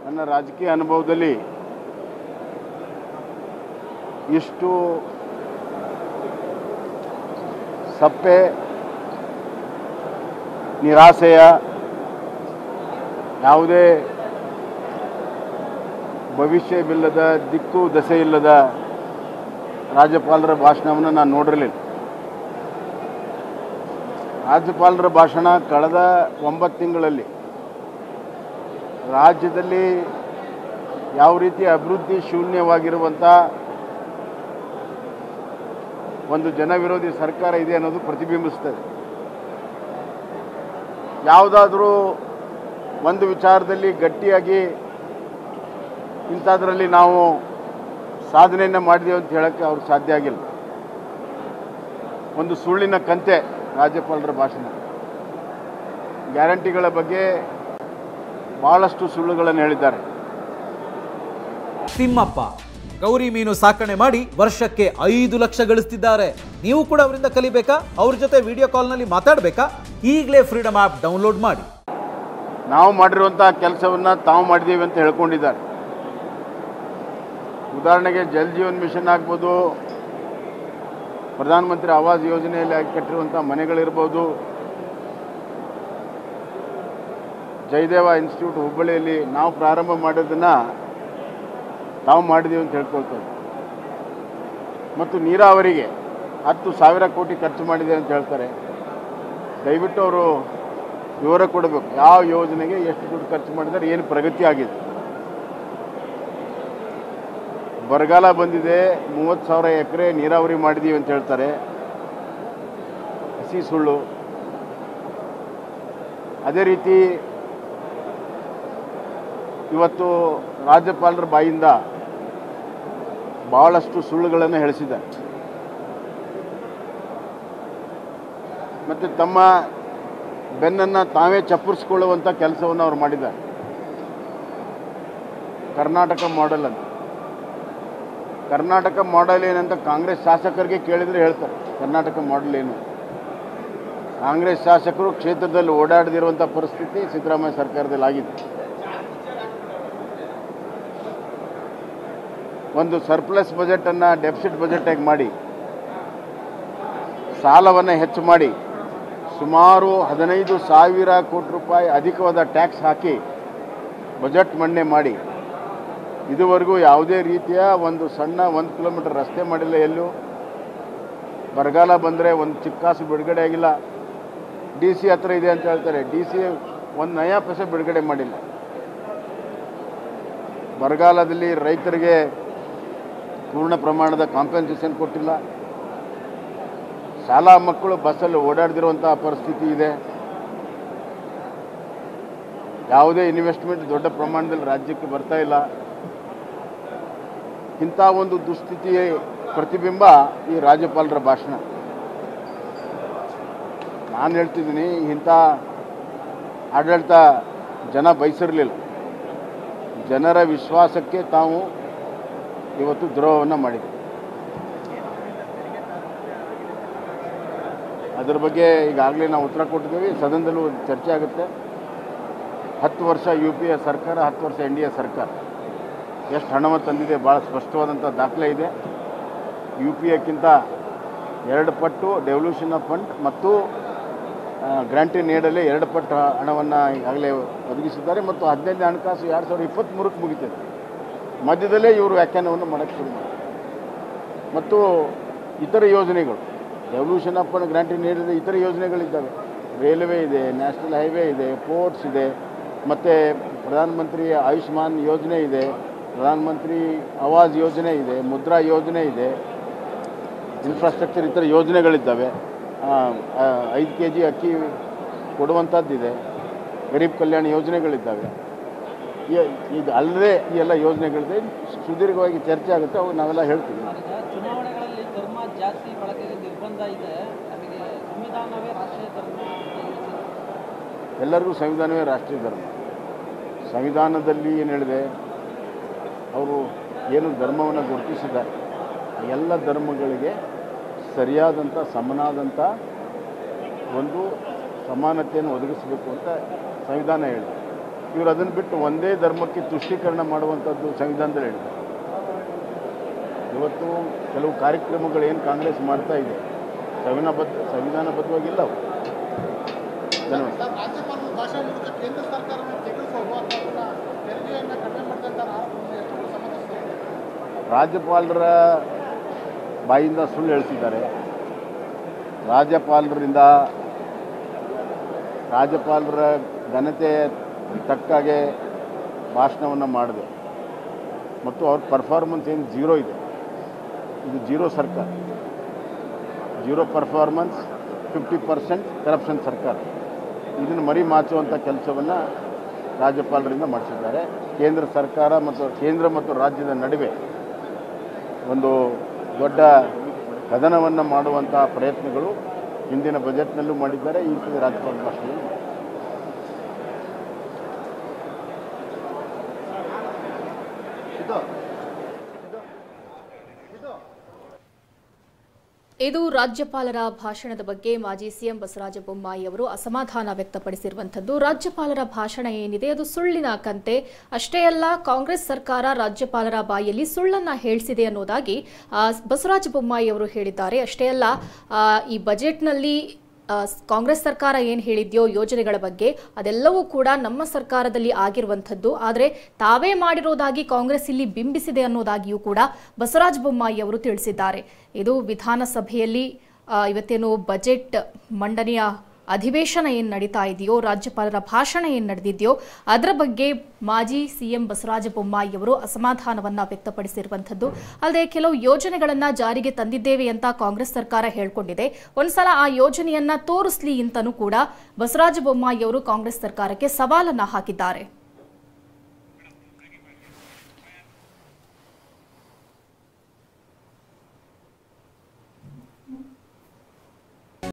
ನನ್ನ ರಾಜಕೀಯ ಅನುಭವದಲ್ಲಿ ಇಷ್ಟು ಸಪ್ಪೆ ನಿರಾಸೆಯ ಯಾವುದೇ ಭವಿಷ್ಯವಿಲ್ಲದ ದಿಕ್ಕು ದಸೆ ಇಲ್ಲದ ರಾಜ್ಯಪಾಲರ ಭಾಷಣವನ್ನು ನಾನು ನೋಡಿರಲಿಲ್ಲ. ರಾಜ್ಯಪಾಲರ ಭಾಷಣ ಕಳೆದ 9 ತಿಂಗಳಲ್ಲಿ ರಾಜ್ಯದಲ್ಲಿ ಯಾವ ರೀತಿ ಅಭಿವೃದ್ಧಿ ಶೂನ್ಯವಾಗಿರುವಂಥ ಒಂದು ಜನವಿರೋಧಿ ಸರ್ಕಾರ ಇದೆ ಅನ್ನೋದು ಪ್ರತಿಬಿಂಬಿಸ್ತದೆ. ಯಾವುದಾದ್ರೂ ಒಂದು ವಿಚಾರದಲ್ಲಿ ಗಟ್ಟಿಯಾಗಿ ಇಂಥದ್ರಲ್ಲಿ ನಾವು ಸಾಧನೆಯನ್ನು ಮಾಡಿದೆವು ಅಂತ ಹೇಳೋಕ್ಕೆ ಅವ್ರಿಗೆ ಸಾಧ್ಯ ಆಗಿಲ್ಲ. ಒಂದು ಸುಳ್ಳಿನ ಕಂತೆ ರಾಜ್ಯಪಾಲರ ಭಾಷಣ. ಗ್ಯಾರಂಟಿಗಳ ಬಗ್ಗೆ ಭಾಳಷ್ಟು ಸುಳ್ಳುಗಳನ್ನು ಹೇಳಿದ್ದಾರೆ. ತಿಮ್ಮಪ್ಪ ಗೌರಿ ಮೀನು ಸಾಕಣೆ ಮಾಡಿ ವರ್ಷಕ್ಕೆ 5 ಲಕ್ಷ ಗಳಿಸ್ತಿದ್ದಾರೆ. ನೀವು ಕೂಡ ಅವರಿಂದ ಕಲಿಬೇಕಾ? ಅವ್ರ ಜೊತೆ ವಿಡಿಯೋ ಕಾಲ್ನಲ್ಲಿ ಮಾತಾಡಬೇಕಾ? ಈಗಲೇ ಫ್ರೀಡಮ್ ಆ್ಯಪ್ ಡೌನ್ಲೋಡ್ ಮಾಡಿ. ನಾವು ಮಾಡಿರುವಂಥ ಕೆಲಸವನ್ನು ತಾವು ಮಾಡಿದ್ದೀವಿ ಅಂತ ಹೇಳ್ಕೊಂಡಿದ್ದಾರೆ. ಉದಾಹರಣೆಗೆ ಜಲ್ ಜೀವನ್ ಮಿಷನ್ ಆಗ್ಬೋದು, ಪ್ರಧಾನಮಂತ್ರಿ ಆವಾಸ್ ಯೋಜನೆಯಲ್ಲಿ ಕಟ್ಟಿರುವಂಥ ಮನೆಗಳಿರ್ಬೋದು, ಜಯದೇವ ಇನ್ಸ್ಟಿಟ್ಯೂಟ್ ಹುಬ್ಬಳ್ಳಿಯಲ್ಲಿ ನಾವು ಪ್ರಾರಂಭ ಮಾಡೋದನ್ನು ತಾವು ಮಾಡಿದ್ದೀವಿ ಅಂತ ಹೇಳ್ಕೊಳ್ತಾರೆ. ಮತ್ತು ನೀರಾವರಿಗೆ 10,000 ಕೋಟಿ ಖರ್ಚು ಮಾಡಿದೆ ಅಂತ ಹೇಳ್ತಾರೆ. ದಯವಿಟ್ಟು ಅವರು ವಿವರ ಕೊಡಬೇಕು. ಯಾವ ಯೋಜನೆಗೆ ಎಷ್ಟು ದುಡ್ಡು ಖರ್ಚು ಮಾಡಿದ್ದಾರೆ, ಏನು ಪ್ರಗತಿ ಆಗಿದೆ. ಬರಗಾಲ ಬಂದಿದೆ, 30,000 ಎಕರೆ ನೀರಾವರಿ ಮಾಡಿದ್ದೀವಿ ಅಂತ ಹೇಳ್ತಾರೆ. ಹಸಿ ಸುಳ್ಳು. ಅದೇ ರೀತಿ ಇವತ್ತು ರಾಜ್ಯಪಾಲರ ಬಾಯಿಂದ ಬಹಳಷ್ಟು ಸುಳ್ಳುಗಳನ್ನು ಹೇಳಿಸಿದ್ದಾರೆ. ಮತ್ತು ತಮ್ಮ ಬೆನ್ನನ್ನು ತಾವೇ ಚಪ್ಪರಿಸ್ಕೊಳ್ಳುವಂಥ ಕೆಲಸವನ್ನು ಅವರು ಮಾಡಿದ್ದಾರೆ. ಕರ್ನಾಟಕ ಮಾಡೆಲ್ ಅಂತ. ಕರ್ನಾಟಕ ಮಾಡೆಲ್ ಏನಂತ ಕಾಂಗ್ರೆಸ್ ಶಾಸಕರಿಗೆ ಕೇಳಿದರೆ ಹೇಳ್ತಾರೆ. ಕರ್ನಾಟಕ ಮಾಡೆಲ್ ಏನು? ಕಾಂಗ್ರೆಸ್ ಶಾಸಕರು ಕ್ಷೇತ್ರದಲ್ಲಿ ಓಡಾಡದಿರುವಂಥ ಪರಿಸ್ಥಿತಿ ಸಿದ್ದರಾಮಯ್ಯ ಸರ್ಕಾರದಲ್ಲಿ ಆಗಿದೆ. ಒಂದು ಸರ್ಪ್ಲಸ್ ಬಜೆಟನ್ನು ಡೆಫಿಸಿಟ್ ಬಜೆಟಾಗಿ ಮಾಡಿ, ಸಾಲವನ್ನು ಹೆಚ್ಚು ಮಾಡಿ, ಸುಮಾರು 15,000 ಕೋಟಿ ರೂಪಾಯಿ ಅಧಿಕವಾದ ಟ್ಯಾಕ್ಸ್ ಹಾಕಿ ಬಜೆಟ್ ಮಂಡನೆ ಮಾಡಿ, ಇದುವರೆಗೂ ಯಾವುದೇ ರೀತಿಯ ಒಂದು ಸಣ್ಣ 1 ಕಿಲೋಮೀಟರ್ ರಸ್ತೆ ಮಾಡಿಲ್ಲ. ಎಲ್ಲೂ ಬರಗಾಲ ಬಂದರೆ ಒಂದು ಚಿಕ್ಕಾಸು ಬಿಡುಗಡೆ ಆಗಿಲ್ಲ. DC ಹತ್ರ ಇದೆ ಅಂತ ಹೇಳ್ತಾರೆ. DC 1 ನಯಾ ಪೈಸೆ ಬಿಡುಗಡೆ ಮಾಡಿಲ್ಲ. ಬರಗಾಲದಲ್ಲಿ ರೈತರಿಗೆ ಪೂರ್ಣ ಪ್ರಮಾಣದ ಕಾಂಪೆನ್ಸೇಷನ್ ಕೊಟ್ಟಿಲ್ಲ. ಶಾಲಾ ಮಕ್ಕಳು ಬಸ್ಸಲ್ಲಿ ಓಡಾಡದಿರುವಂಥ ಪರಿಸ್ಥಿತಿ ಇದೆ. ಯಾವುದೇ ಇನ್ವೆಸ್ಟ್ಮೆಂಟ್ ದೊಡ್ಡ ಪ್ರಮಾಣದಲ್ಲಿ ರಾಜ್ಯಕ್ಕೆ ಬರ್ತಾ ಇಲ್ಲ. ಇಂಥ ಒಂದು ದುಸ್ಥಿತಿಯ ಪ್ರತಿಬಿಂಬ ಈ ರಾಜ್ಯಪಾಲರ ಭಾಷಣ. ನಾನು ಹೇಳ್ತಿದ್ದೀನಿ, ಇಂಥ ಆಡಳಿತ ಜನ ಬಯಸಿರಲಿಲ್ಲ. ಜನರ ವಿಶ್ವಾಸಕ್ಕೆ ತಾವು ಇವತ್ತು ದ್ರೋಹವನ್ನು ಮಾಡಿದೆ. ಅದರ ಬಗ್ಗೆ ಈಗಾಗಲೇ ನಾವು ಉತ್ತರ ಕೊಟ್ಟಿದ್ದೀವಿ. ಸದನದಲ್ಲೂ ಚರ್ಚೆ ಆಗುತ್ತೆ. 10 ವರ್ಷ UPA ಸರ್ಕಾರ, 10 ವರ್ಷ NDA ಸರ್ಕಾರ ಎಷ್ಟು ಹಣವನ್ನು ತಂದಿದೆ ಭಾಳ ಸ್ಪಷ್ಟವಾದಂಥ ದಾಖಲೆ ಇದೆ. UPAಕ್ಕಿಂತ 2 ಪಟ್ಟು ಡೆವಲ್ಯೂಷನ್ ಆಫ್ ಫಂಡ್ ಮತ್ತು ಗ್ರಾಂಟಿನ್ ಏಡಲ್ಲಿ 2 ಪಟ್ಟು ಹಣವನ್ನು ಈಗಾಗಲೇ ಒದಗಿಸಿದ್ದಾರೆ. ಮತ್ತು 15ನೇ ಹಣಕಾಸು 2023ಕ್ಕೆ ಮುಗಿತಿದೆ. ಮಧ್ಯದಲ್ಲೇ ಇವರು ವ್ಯಾಖ್ಯಾನವನ್ನು ಮಾಡೋಕ್ಕೆ ಶುರು ಮಾಡಿದ್ದಾರೆ. ಮತ್ತು ಇತರ ಯೋಜನೆಗಳು, ಡೆವಲ್ಯೂಷನ್ ಆಫ್ ಫಂಡ್, ಗ್ರಾಂಟಿನ್ ಏಡ್ ಇತರ ಯೋಜನೆಗಳಿದ್ದಾವೆ. ರೈಲ್ವೆ ಇದೆ, ನ್ಯಾಷನಲ್ ಹೈವೇ ಇದೆ, ಪೋರ್ಟ್ಸ್ ಇದೆ, ಮತ್ತು ಪ್ರಧಾನಮಂತ್ರಿ ಆಯುಷ್ಮಾನ್ ಯೋಜನೆ ಇದೆ, ಪ್ರಧಾನಮಂತ್ರಿ ಆವಾಸ್ ಯೋಜನೆ ಇದೆ, ಮುದ್ರಾ ಯೋಜನೆ ಇದೆ, ಇನ್ಫ್ರಾಸ್ಟ್ರಕ್ಚರ್ ಇತರ ಯೋಜನೆಗಳಿದ್ದಾವೆ. 5 kg ಅಕ್ಕಿ ಕೊಡುವಂಥದ್ದಿದೆ, ಗರೀಬ್ ಕಲ್ಯಾಣ ಯೋಜನೆಗಳಿದ್ದಾವೆ. ಇದು ಅಲ್ಲದೆ ಈ ಎಲ್ಲ ಯೋಜನೆಗಳಿದೆ. ಸುದೀರ್ಘವಾಗಿ ಚರ್ಚೆ ಆಗುತ್ತೆ, ಅವು ನಾವೆಲ್ಲ ಹೇಳ್ತೀವಿ. ಚುನಾವಣೆಗಳಲ್ಲಿ ಧರ್ಮ ಜಾತಿ ಬಳಕೆಗೆ ನಿರ್ಬಂಧ ಇದೆ. ನಮಗೆ ಸಂವಿಧಾನವೇ ರಾಷ್ಟ್ರೀಯ ಧರ್ಮ. ಎಲ್ಲರಿಗೂ ಸಂವಿಧಾನವೇ ರಾಷ್ಟ್ರೀಯ ಧರ್ಮ. ಸಂವಿಧಾನದಲ್ಲಿ ಏನು ಹೇಳಿದೆ, ಅವರು ಏನು ಧರ್ಮವನ್ನು ಗುರುತಿಸಿದ್ದಾರೆ, ಎಲ್ಲ ಧರ್ಮಗಳಿಗೆ ಸರಿಯಾದಂಥ ಸಮನಾದಂಥ ಒಂದು ಸಮಾನತೆಯನ್ನು ಒದಗಿಸಬೇಕು ಅಂತ ಸಂವಿಧಾನ ಹೇಳಿದೆ. ಇವರು ಅದನ್ನು ಬಿಟ್ಟು ಒಂದೇ ಧರ್ಮಕ್ಕೆ ತುಷ್ಟೀಕರಣ ಮಾಡುವಂಥದ್ದು ಸಂವಿಧಾನದಲ್ಲಿ ಹೇಳಿದೆ. ಇವತ್ತು ಕೆಲವು ಕಾರ್ಯಕ್ರಮಗಳು ಏನು ಕಾಂಗ್ರೆಸ್ ಮಾಡ್ತಾ ಇದೆ ಸಂವಿಧಾನಬದ್ಧವಾಗಿಲ್ಲ ಅವು. ರಾಜ್ಯಪಾಲರ ಬಾಯಿಂದ ಸುಳ್ಳು ಹೇಳ್ತಿದ್ದಾರೆ. ರಾಜ್ಯಪಾಲರ ಘನತೆ ತಕ್ಕಾಗೆ ಭಾಷಣವನ್ನು ಮಾಡಿದೆ ಮತ್ತು ಅವ್ರ ಪರ್ಫಾರ್ಮೆನ್ಸ್ ಏನು ಜೀರೋ ಇದೆ. ಇದು ಜೀರೋ ಸರ್ಕಾರ, ಜೀರೋ ಪರ್ಫಾರ್ಮೆನ್ಸ್, 50% ಕರಪ್ಷನ್ ಸರ್ಕಾರ. ಇದನ್ನು ಮರಿ ಮಾಚುವಂಥ ಕೆಲಸವನ್ನು ರಾಜ್ಯಪಾಲರಿಂದ ಮಾಡಿಸಿದ್ದಾರೆ. ಕೇಂದ್ರ ಮತ್ತು ರಾಜ್ಯದ ನಡುವೆ ಒಂದು ದೊಡ್ಡ ಕದನವನ್ನು ಮಾಡುವಂಥ ಪ್ರಯತ್ನಗಳು ಹಿಂದಿನ ಬಜೆಟ್ನಲ್ಲೂ ಮಾಡಿದ್ದಾರೆ, ಈ ಸಲ ರಾಜ್ಯಪಾಲ ಭಾಷೆಯಲ್ಲಿ. ಇದು ರಾಜ್ಯಪಾಲರ ಭಾಷಣದ ಬಗ್ಗೆ ಮಾಜಿ ಸಿಎಂ ಬಸವರಾಜ ಬೊಮ್ಮಾಯಿ ಅವರು ಅಸಮಾಧಾನ ವ್ಯಕ್ತಪಡಿಸಿರುವಂಥದ್ದು. ರಾಜ್ಯಪಾಲರ ಭಾಷಣ ಏನಿದೆ ಅದು ಸುಳ್ಳಿನ ಕಂತೆ. ಅಷ್ಟೇ ಅಲ್ಲ, ಕಾಂಗ್ರೆಸ್ ಸರ್ಕಾರ ರಾಜ್ಯಪಾಲರ ಬಾಯಲ್ಲಿ ಸುಳ್ಳನ್ನ ಹೇಳಿಸಿದೆ ಅನ್ನೋದಾಗಿ ಬಸವರಾಜ ಬೊಮ್ಮಾಯಿ ಅವರು ಹೇಳಿದ್ದಾರೆ. ಅಷ್ಟೇ ಅಲ್ಲ, ಈ ಬಜೆಟ್ನಲ್ಲಿ ಕಾಂಗ್ರೆಸ್ ಸರ್ಕಾರ ಏನು ಹೇಳಿದ್ಯೋ ಯೋಜನೆಗಳ ಬಗ್ಗೆ ಅದೆಲ್ಲವೂ ಕೂಡ ನಮ್ಮ ಸರ್ಕಾರದಲ್ಲಿ ಆಗಿರುವಂಥದ್ದು, ಆದರೆ ತಾವೇ ಮಾಡಿರೋದಾಗಿ ಕಾಂಗ್ರೆಸ್ ಇಲ್ಲಿ ಬಿಂಬಿಸಿದೆ ಅನ್ನೋದಾಗಿಯೂ ಕೂಡ ಬಸವರಾಜ ಬೊಮ್ಮಾಯಿ ಅವರು ತಿಳಿಸಿದ್ದಾರೆ. ಇದು ವಿಧಾನಸಭೆಯಲ್ಲಿ ಇವತ್ತೇನು ಬಜೆಟ್ ಮಂಡನೆಯ ಅಧಿವೇಶನ ಏನು ನಡೀತಾ ಇದೆಯೋ, ರಾಜ್ಯಪಾಲರ ಭಾಷಣ ಏನು ನಡೆದಿದೆಯೋ ಅದರ ಬಗ್ಗೆ ಮಾಜಿ ಸಿಎಂ ಬಸವರಾಜ ಬೊಮ್ಮಾಯಿ ಅವರು ಅಸಮಾಧಾನವನ್ನ ವ್ಯಕ್ತಪಡಿಸಿರುವಂಥದ್ದು. ಅಲ್ಲದೆ ಕೆಲವು ಯೋಜನೆಗಳನ್ನ ಜಾರಿಗೆ ತಂದಿದ್ದೇವೆ ಅಂತ ಕಾಂಗ್ರೆಸ್ ಸರ್ಕಾರ ಹೇಳ್ಕೊಂಡಿದೆ, ಒಂದ್ಸಲ ಆ ಯೋಜನೆಯನ್ನ ತೋರಿಸ್ಲಿ ಅಂತನೂ ಕೂಡ ಬಸವರಾಜ ಬೊಮ್ಮಾಯಿ ಅವರು ಕಾಂಗ್ರೆಸ್ ಸರ್ಕಾರಕ್ಕೆ ಸವಾಲನ್ನ ಹಾಕಿದ್ದಾರೆ.